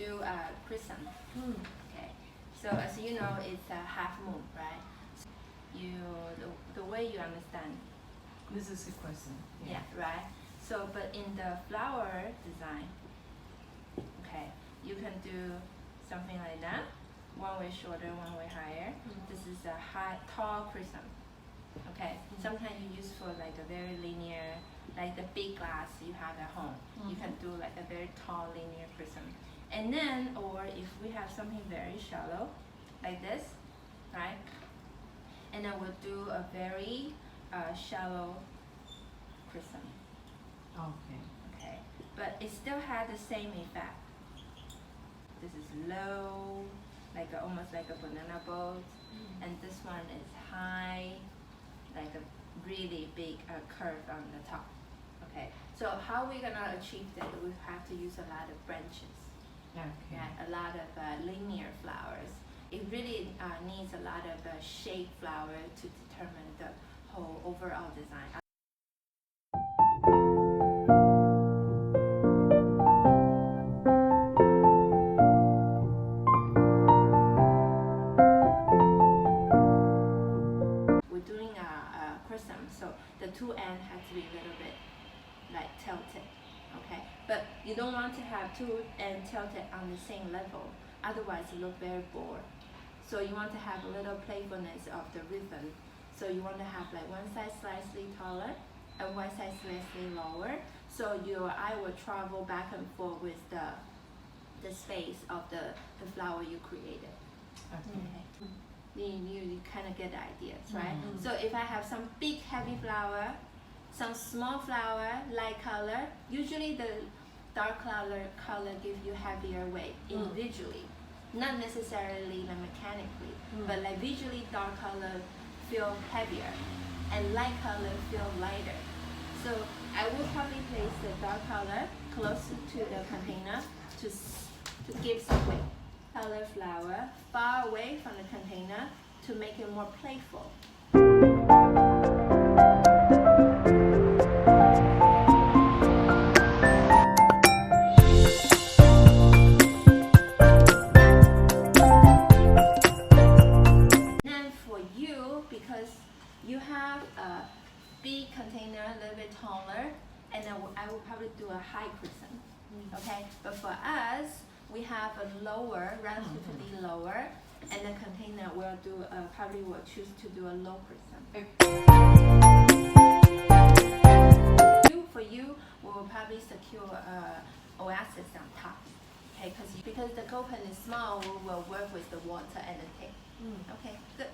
do a crescent. Okay, so as you know, it's a half moon, right? The way you understand. This is a crescent. Yeah, right. So, but in the flower design, okay, you can do something like that. One way shorter, one way higher. This is a tall crescent. Okay, sometimes you use for like a very linear, like the big glass you have at home. You can do like a very tall linear crescent. And then, or if we have something very shallow, like this, right? And then we'll do a very shallow crescent. Okay. Okay, but it still had the same effect. This is low, like almost like a banana boat, and this one is high, like a really big curve on the top. Okay, so how we're gonna achieve that? We have to use a lot of branches. Okay. Yeah, a lot of linear flowers. It really needs a lot of shaped flower to determine the whole overall design. We're doing a crescent, so the two ends have to be a little bit like tilted. Okay, but you don't want to have two ends tilted on the same level, otherwise it looks very bored. So you want to have a little playfulness of the rhythm. So you want to have like one side slightly taller and one side slightly lower. So your eye will travel back and forth with the space of the flower you created. Okay. You kind of get the ideas, right? So if I have some big heavy flower, some small flower, light color, usually the dark color gives you heavier weight individually. Not necessarily like mechanically, but like visually dark color feel heavier and light color feel lighter. So I will probably place the dark color closer to the container to give some weight. Color flower far away from the container to make it more playful. You have a big container, a little bit taller, and then I will probably do a high crescent. Okay, but for us, we have a lower, relatively lower, and the container will do probably will choose to do a low crescent. For you, we will probably secure oasis on top. Okay, because the gopher is small, we will work with the water and the tape. Okay, good.